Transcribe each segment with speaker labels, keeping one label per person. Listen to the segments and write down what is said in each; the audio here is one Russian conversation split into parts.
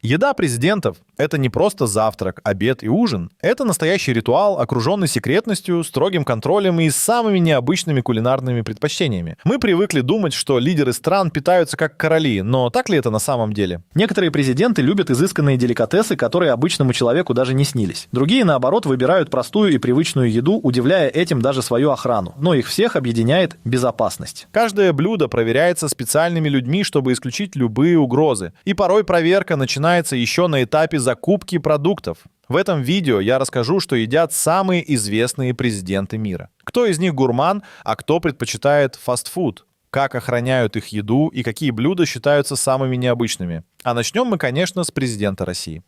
Speaker 1: Еда президентов – это не просто завтрак, обед и ужин. Это настоящий ритуал, окруженный секретностью, строгим контролем и самыми необычными кулинарными предпочтениями. Мы привыкли думать, что лидеры стран питаются как короли, но так ли это на самом деле?
Speaker 2: Некоторые президенты любят изысканные деликатесы, которые обычному человеку даже не снились. Другие, наоборот, выбирают простую и привычную еду, удивляя этим даже свою охрану. Но их всех объединяет безопасность.
Speaker 1: Каждое блюдо проверяется специальными людьми, чтобы исключить любые угрозы. И порой проверка начинается еще на этапе закупки продуктов. В этом видео я расскажу, что едят самые известные президенты мира. Кто из них гурман, а кто предпочитает фастфуд. Как охраняют их еду и какие блюда считаются самыми необычными. А начнем мы, конечно, с президента России.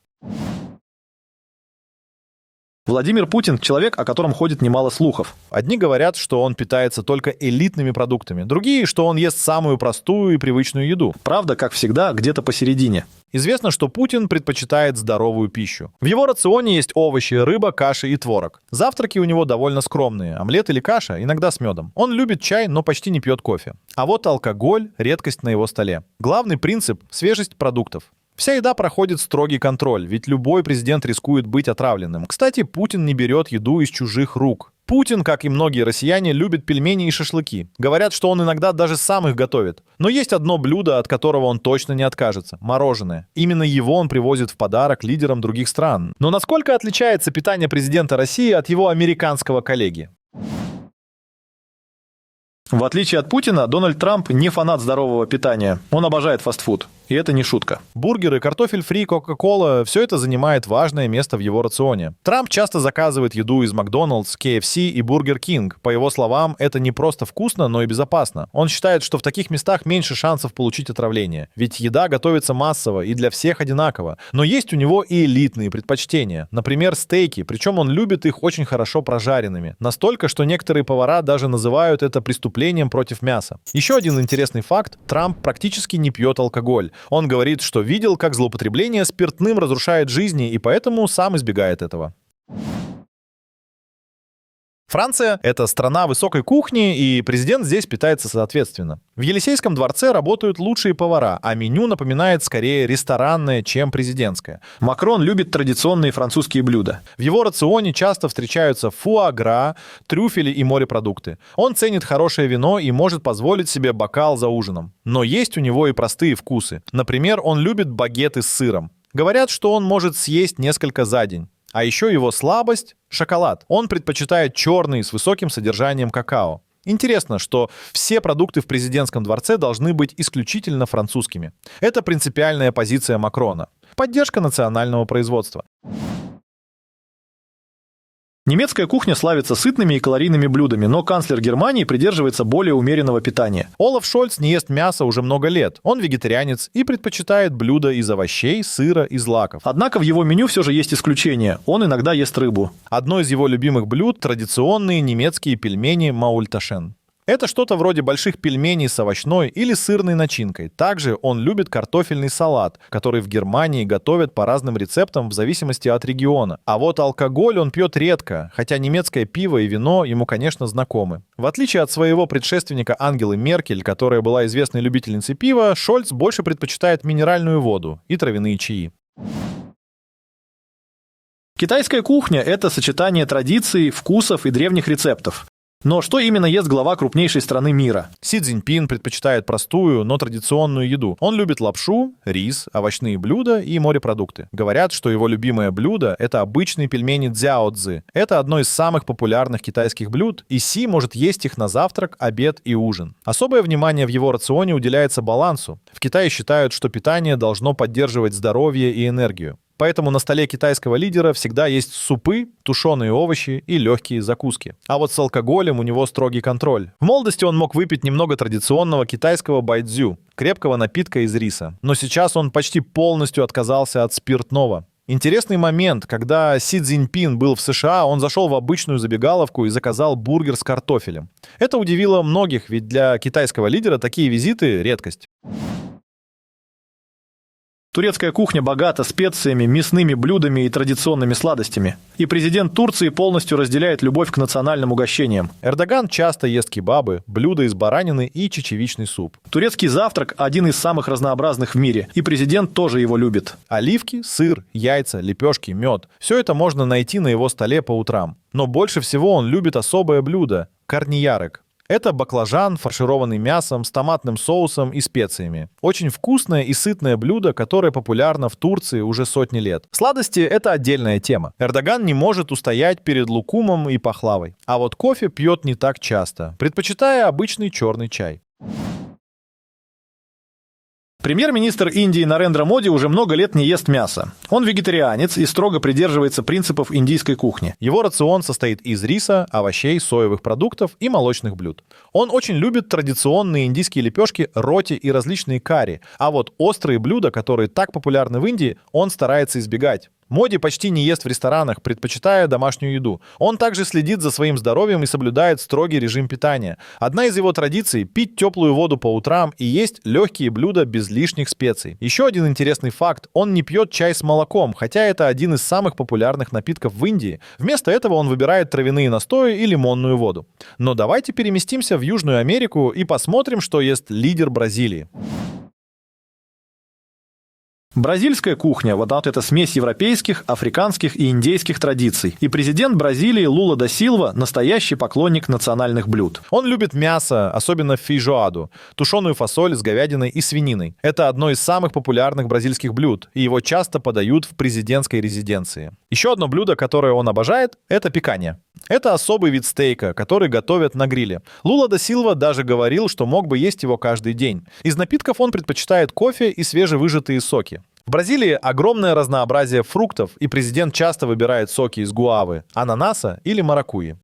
Speaker 2: Владимир Путин – человек, о котором ходит немало слухов.
Speaker 1: Одни говорят, что он питается только элитными продуктами, другие, что он ест самую простую и привычную еду.
Speaker 2: Правда, как всегда, где-то посередине.
Speaker 1: Известно, что Путин предпочитает здоровую пищу. В его рационе есть овощи, рыба, каши и творог. Завтраки у него довольно скромные. Омлет или каша, иногда с медом. Он любит чай, но почти не пьет кофе. А вот алкоголь – редкость на его столе. Главный принцип – свежесть продуктов. Вся еда проходит строгий контроль, ведь любой президент рискует быть отравленным. Кстати, Путин не берет еду из чужих рук. Путин, как и многие россияне, любит пельмени и шашлыки. Говорят, что он иногда даже сам их готовит. Но есть одно блюдо, от которого он точно не откажется – мороженое. Именно его он привозит в подарок лидерам других стран. Но насколько отличается питание президента России от его американского коллеги?
Speaker 2: В отличие от Путина, Дональд Трамп не фанат здорового питания. Он обожает фастфуд. И это не шутка.
Speaker 1: Бургеры, картофель фри, кока-кола – все это занимает важное место в его рационе. Трамп часто заказывает еду из Макдоналдс, KFC и Бургер Кинг. По его словам, это не просто вкусно, но и безопасно. Он считает, что в таких местах меньше шансов получить отравление. Ведь еда готовится массово и для всех одинаково. Но есть у него и элитные предпочтения. Например, стейки, причем он любит их очень хорошо прожаренными. Настолько, что некоторые повара даже называют это преступлением против мяса. Еще один интересный факт – Трамп практически не пьет алкоголь. Он говорит, что видел, как злоупотребление спиртным разрушает жизни, и поэтому сам избегает этого. Франция – это страна высокой кухни, и президент здесь питается соответственно. В Елисейском дворце работают лучшие повара, а меню напоминает скорее ресторанное, чем президентское.
Speaker 2: Макрон любит традиционные французские блюда.
Speaker 1: В его рационе часто встречаются фуа-гра, трюфели и морепродукты. Он ценит хорошее вино и может позволить себе бокал за ужином. Но есть у него и простые вкусы. Например, он любит багеты с сыром. Говорят, что он может съесть несколько за день. А еще его слабость – шоколад. Он предпочитает черный с высоким содержанием какао. Интересно, что все продукты в президентском дворце должны быть исключительно французскими. Это принципиальная позиция Макрона. Поддержка национального производства.
Speaker 2: Немецкая кухня славится сытными и калорийными блюдами, но канцлер Германии придерживается более умеренного питания.
Speaker 1: Олаф Шольц не ест мясо уже много лет. Он вегетарианец и предпочитает блюда из овощей, сыра и злаков.
Speaker 2: Однако в его меню все же есть исключения. Он иногда ест рыбу.
Speaker 1: Одно из его любимых блюд – традиционные немецкие пельмени маульташен. Это что-то вроде больших пельменей с овощной или сырной начинкой. Также он любит картофельный салат, который в Германии готовят по разным рецептам в зависимости от региона. А вот алкоголь он пьет редко, хотя немецкое пиво и вино ему, конечно, знакомы. В отличие от своего предшественника Ангелы Меркель, которая была известной любительницей пива, Шольц больше предпочитает минеральную воду и травяные чаи.
Speaker 2: Китайская кухня – это сочетание традиций, вкусов и древних рецептов. Но что именно ест глава крупнейшей страны мира?
Speaker 1: Си Цзиньпин предпочитает простую, но традиционную еду. Он любит лапшу, рис, овощные блюда и морепродукты. Говорят, что его любимое блюдо – это обычные пельмени цзяо-цзы. Это одно из самых популярных китайских блюд, и Си может есть их на завтрак, обед и ужин. Особое внимание в его рационе уделяется балансу. В Китае считают, что питание должно поддерживать здоровье и энергию. Поэтому на столе китайского лидера всегда есть супы, тушеные овощи и легкие закуски. А вот с алкоголем у него строгий контроль. В молодости он мог выпить немного традиционного китайского байцзю, крепкого напитка из риса. Но сейчас он почти полностью отказался от спиртного. Интересный момент, когда Си Цзиньпин был в США, он зашел в обычную забегаловку и заказал бургер с картофелем. Это удивило многих, ведь для китайского лидера такие визиты – редкость.
Speaker 2: Турецкая кухня богата специями, мясными блюдами и традиционными сладостями. И президент Турции полностью разделяет любовь к национальным угощениям.
Speaker 1: Эрдоган часто ест кебабы, блюда из баранины и чечевичный суп.
Speaker 2: Турецкий завтрак – один из самых разнообразных в мире, и президент тоже его любит.
Speaker 1: Оливки, сыр, яйца, лепешки, мед – все это можно найти на его столе по утрам. Но больше всего он любит особое блюдо – карниярек. Это баклажан, фаршированный мясом, с томатным соусом и специями. Очень вкусное и сытное блюдо, которое популярно в Турции уже сотни лет. Сладости – это отдельная тема. Эрдоган не может устоять перед лукумом и пахлавой. А вот кофе пьет не так часто, предпочитая обычный черный чай.
Speaker 2: Премьер-министр Индии Нарендра Моди уже много лет не ест мясо. Он вегетарианец и строго придерживается принципов индийской кухни.
Speaker 1: Его рацион состоит из риса, овощей, соевых продуктов и молочных блюд. Он очень любит традиционные индийские лепешки, роти и различные карри, а вот острые блюда, которые так популярны в Индии, он старается избегать. Моди почти не ест в ресторанах, предпочитая домашнюю еду. Он также следит за своим здоровьем и соблюдает строгий режим питания. Одна из его традиций – пить теплую воду по утрам и есть легкие блюда без лишних специй. Еще один интересный факт – он не пьет чай с молоком, хотя это один из самых популярных напитков в Индии. Вместо этого он выбирает травяные настои и лимонную воду. Но давайте переместимся в Южную Америку и посмотрим, что ест лидер Бразилии.
Speaker 2: Бразильская кухня – вот эта смесь европейских, африканских и индейских традиций. И президент Бразилии Лула да Силва – настоящий поклонник национальных блюд.
Speaker 1: Он любит мясо, особенно фейжоаду, тушеную фасоль с говядиной и свининой. Это одно из самых популярных бразильских блюд, и его часто подают в президентской резиденции. Еще одно блюдо, которое он обожает – это пиканья. Это особый вид стейка, который готовят на гриле. Лула да Силва даже говорил, что мог бы есть его каждый день. Из напитков он предпочитает кофе и свежевыжатые соки. В Бразилии огромное разнообразие фруктов, и президент часто выбирает соки из гуавы, ананаса или маракуйи.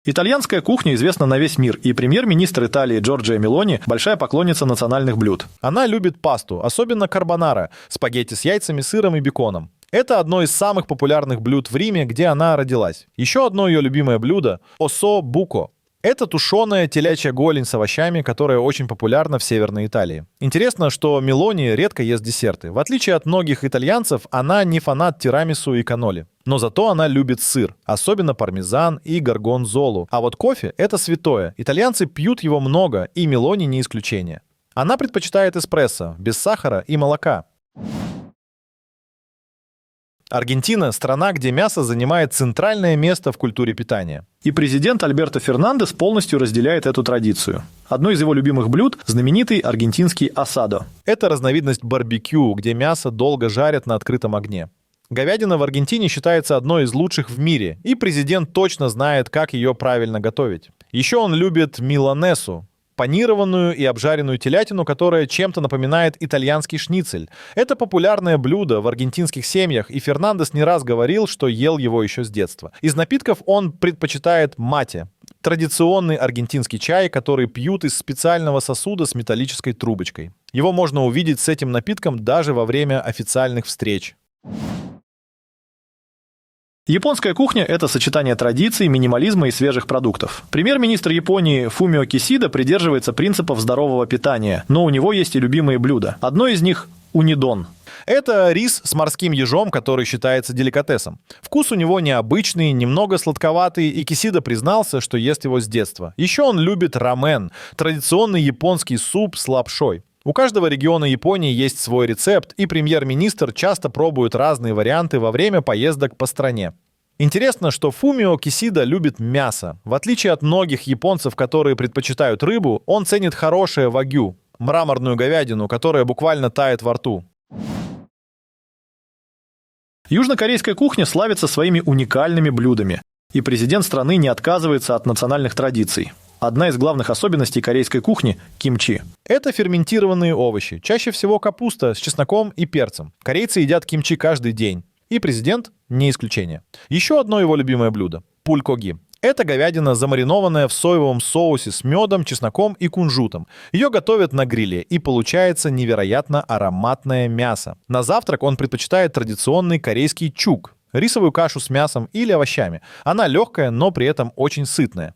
Speaker 2: Итальянская кухня известна на весь мир, и премьер-министр Италии Джорджия Мелони – большая поклонница национальных блюд.
Speaker 1: Она любит пасту, особенно карбонара, спагетти с яйцами, сыром и беконом. Это одно из самых популярных блюд в Риме, где она родилась. Еще одно ее любимое блюдо – осо буко. Это тушеная телячья голень с овощами, которая очень популярна в Северной Италии. Интересно, что Мелони редко ест десерты. В отличие от многих итальянцев, она не фанат тирамису и каноли. Но зато она любит сыр, особенно пармезан и горгонзолу. А вот кофе – это святое. Итальянцы пьют его много, и Мелони не исключение. Она предпочитает эспрессо, без сахара и молока. Аргентина – страна, где мясо занимает центральное место в культуре питания.
Speaker 2: И президент Альберто Фернандес полностью разделяет эту традицию. Одно из его любимых блюд – знаменитый аргентинский асадо.
Speaker 1: Это разновидность барбекю, где мясо долго жарят на открытом огне. Говядина в Аргентине считается одной из лучших в мире, и президент точно знает, как ее правильно готовить. Еще он любит миланесу – панированную и обжаренную телятину, которая чем-то напоминает итальянский шницель. Это популярное блюдо в аргентинских семьях, и Фернандес не раз говорил, что ел его еще с детства. Из напитков он предпочитает мате – традиционный аргентинский чай, который пьют из специального сосуда с металлической трубочкой. Его можно увидеть с этим напитком даже во время официальных встреч.
Speaker 2: Японская кухня – это сочетание традиций, минимализма и свежих продуктов. Премьер-министр Японии Фумио Кисида придерживается принципов здорового питания, но у него есть и любимые блюда. Одно из них – унидон.
Speaker 1: Это рис с морским ежом, который считается деликатесом. Вкус у него необычный, немного сладковатый, и Кисида признался, что ест его с детства. Еще он любит рамен – традиционный японский суп с лапшой. У каждого региона Японии есть свой рецепт, и премьер-министр часто пробует разные варианты во время поездок по стране. Интересно, что Фумио Кисида любит мясо. В отличие от многих японцев, которые предпочитают рыбу, он ценит хорошее вагю – мраморную говядину, которая буквально тает во рту.
Speaker 2: Южнокорейская кухня славится своими уникальными блюдами, и президент страны не отказывается от национальных традиций. Одна из главных особенностей корейской кухни – кимчи.
Speaker 1: Это ферментированные овощи, чаще всего капуста с чесноком и перцем. Корейцы едят кимчи каждый день, и президент не исключение. Еще одно его любимое блюдо – пулькоги. Это говядина, замаринованная в соевом соусе с медом, чесноком и кунжутом. Ее готовят на гриле, и получается невероятно ароматное мясо. На завтрак он предпочитает традиционный корейский чук – рисовую кашу с мясом или овощами. Она легкая, но при этом очень сытная.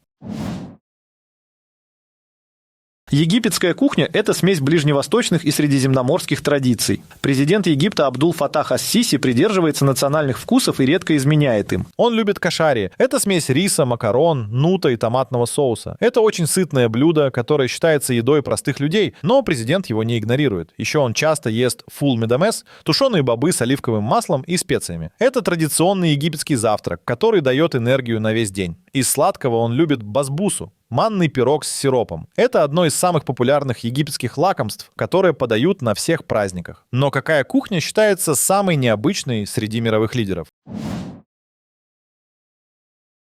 Speaker 2: Египетская кухня – это смесь ближневосточных и средиземноморских традиций. Президент Египта Абдул-Фатах ас-Сиси придерживается национальных вкусов и редко изменяет им.
Speaker 1: Он любит кашари. Это смесь риса, макарон, нута и томатного соуса. Это очень сытное блюдо, которое считается едой простых людей, но президент его не игнорирует. Еще он часто ест фул медамес, тушеные бобы с оливковым маслом и специями. Это традиционный египетский завтрак, который дает энергию на весь день. Из сладкого он любит басбусу, манный пирог с сиропом. Это одно из самых популярных египетских лакомств, которые подают на всех праздниках. Но какая кухня считается самой необычной среди мировых лидеров?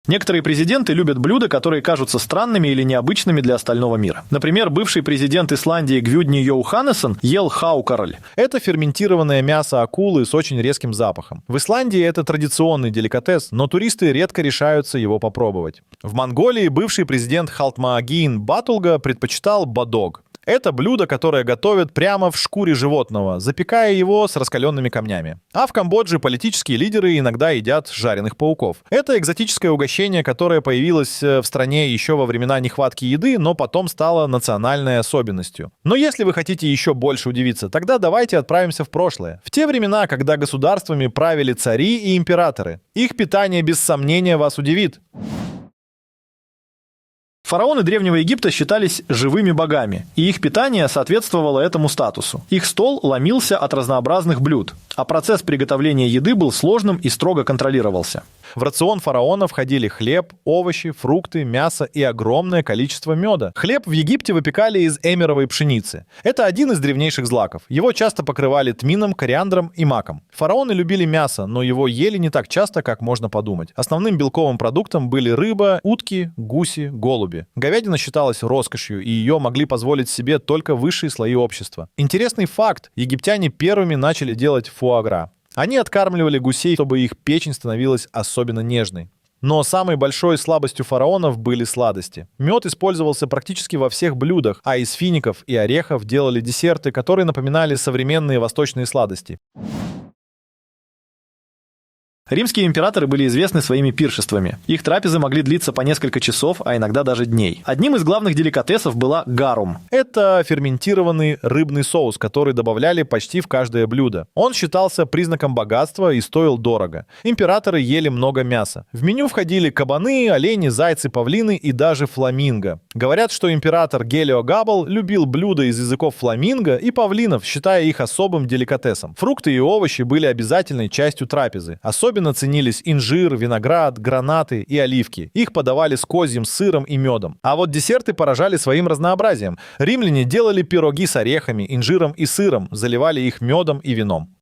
Speaker 2: Некоторые президенты любят блюда, которые кажутся странными или необычными для остального мира. Например, бывший президент Исландии Гвюдни Йоханнессон ел хаукарль.
Speaker 1: Это ферментированное мясо акулы с очень резким запахом. В Исландии это традиционный деликатес, но туристы редко решаются его попробовать. В Монголии бывший президент Халтмаагийн Батулга предпочитал бадог. Это блюдо, которое готовят прямо в шкуре животного, запекая его с раскаленными камнями. А в Камбодже политические лидеры иногда едят жареных пауков. Это экзотическое угощение, которое появилось в стране еще во времена нехватки еды, но потом стало национальной особенностью. Но если вы хотите еще больше удивиться, тогда давайте отправимся в прошлое. В те времена, когда государствами правили цари и императоры. Их питание без сомнения вас удивит.
Speaker 2: Фараоны Древнего Египта считались живыми богами, и их питание соответствовало этому статусу. Их стол ломился от разнообразных блюд, а процесс приготовления еды был сложным и строго контролировался.
Speaker 1: В рацион фараона входили хлеб, овощи, фрукты, мясо и огромное количество меда. Хлеб в Египте выпекали из эмеровой пшеницы. Это один из древнейших злаков. Его часто покрывали тмином, кориандром и маком. Фараоны любили мясо, но его ели не так часто, как можно подумать. Основным белковым продуктом были рыба, утки, гуси, голуби. Говядина считалась роскошью, и ее могли позволить себе только высшие слои общества. Интересный факт: египтяне первыми начали делать фуагра. Они откармливали гусей, чтобы их печень становилась особенно нежной. Но самой большой слабостью фараонов были сладости. Мед использовался практически во всех блюдах, а из фиников и орехов делали десерты, которые напоминали современные восточные сладости.
Speaker 2: Римские императоры были известны своими пиршествами. Их трапезы могли длиться по несколько часов, а иногда даже дней. Одним из главных деликатесов была гарум.
Speaker 1: Это ферментированный рыбный соус, который добавляли почти в каждое блюдо. Он считался признаком богатства и стоил дорого. Императоры ели много мяса. В меню входили кабаны, олени, зайцы, павлины и даже фламинго. Говорят, что император Гелиогабал любил блюда из языков фламинго и павлинов, считая их особым деликатесом. Фрукты и овощи были обязательной частью трапезы. Особенно ценились инжир, виноград, гранаты и оливки. Их подавали с козьим сыром и медом. А вот десерты поражали своим разнообразием. Римляне делали пироги с орехами, инжиром и сыром, заливали их медом и вином.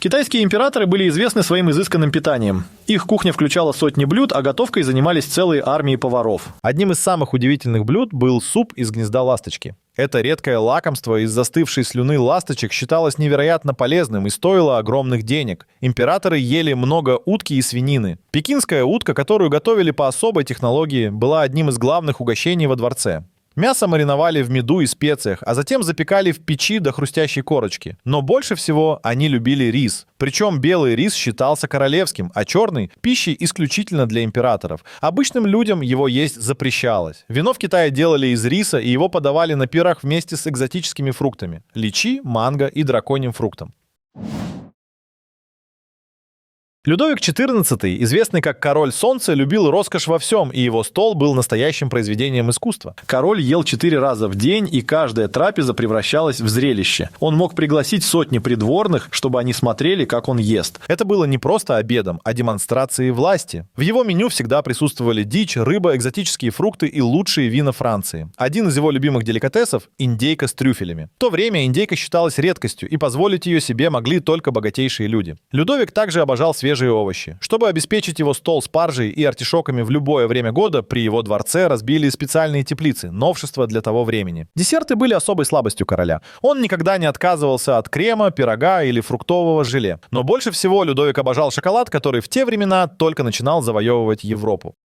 Speaker 2: Китайские императоры были известны своим изысканным питанием. Их кухня включала сотни блюд, а готовкой занимались целые армии поваров.
Speaker 1: Одним из самых удивительных блюд был суп из гнезда ласточки. Это редкое лакомство из застывшей слюны ласточек считалось невероятно полезным и стоило огромных денег. Императоры ели много утки и свинины. Пекинская утка, которую готовили по особой технологии, была одним из главных угощений во дворце. Мясо мариновали в меду и специях, а затем запекали в печи до хрустящей корочки. Но больше всего они любили рис. Причем белый рис считался королевским, а черный – пищей исключительно для императоров. Обычным людям его есть запрещалось. Вино в Китае делали из риса, и его подавали на пирах вместе с экзотическими фруктами – личи, манго и драконьим фруктом. Людовик XIV, известный как Король Солнца, любил роскошь во всем, и его стол был настоящим произведением искусства.
Speaker 2: Король ел 4 раза в день, и каждая трапеза превращалась в зрелище. Он мог пригласить сотни придворных, чтобы они смотрели, как он ест.
Speaker 1: Это было не просто обедом, а демонстрацией власти. В его меню всегда присутствовали дичь, рыба, экзотические фрукты и лучшие вина Франции. Один из его любимых деликатесов – индейка с трюфелями. В то время индейка считалась редкостью, и позволить ее себе могли только богатейшие люди. Людовик также обожал свежие овощи. Чтобы обеспечить его стол спаржей и артишоками в любое время года, при его дворце разбили специальные теплицы, новшество для того времени. Десерты были особой слабостью короля. Он никогда не отказывался от крема, пирога или фруктового желе. Но больше всего Людовик обожал шоколад, который в те времена только начинал завоевывать Европу.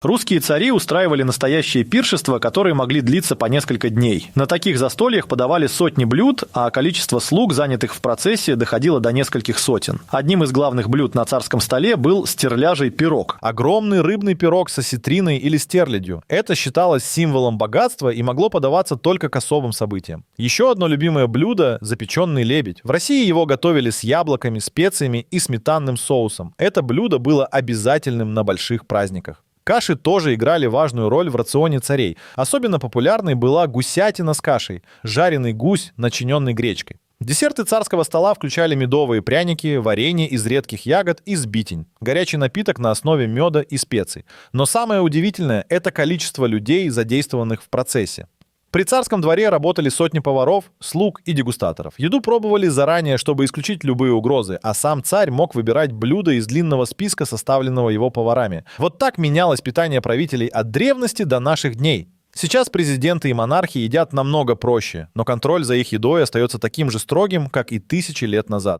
Speaker 2: Русские цари устраивали настоящие пиршества, которые могли длиться по несколько дней. На таких застольях подавали сотни блюд, а количество слуг, занятых в процессе, доходило до нескольких сотен. Одним из главных блюд на царском столе был стерляжий пирог.
Speaker 1: Огромный рыбный пирог с осетриной или стерлядью. Это считалось символом богатства и могло подаваться только к особым событиям. Еще одно любимое блюдо – запеченный лебедь. В России его готовили с яблоками, специями и сметанным соусом. Это блюдо было обязательным на больших праздниках. Каши тоже играли важную роль в рационе царей. Особенно популярной была гусятина с кашей, жареный гусь, начиненный гречкой. Десерты царского стола включали медовые пряники, варенье из редких ягод и сбитень, горячий напиток на основе меда и специй. Но самое удивительное – это количество людей, задействованных в процессе. При царском дворе работали сотни поваров, слуг и дегустаторов. Еду пробовали заранее, чтобы исключить любые угрозы, а сам царь мог выбирать блюда из длинного списка, составленного его поварами. Вот так менялось питание правителей от древности до наших дней. Сейчас президенты и монархи едят намного проще, но контроль за их едой остается таким же строгим, как и тысячи лет назад.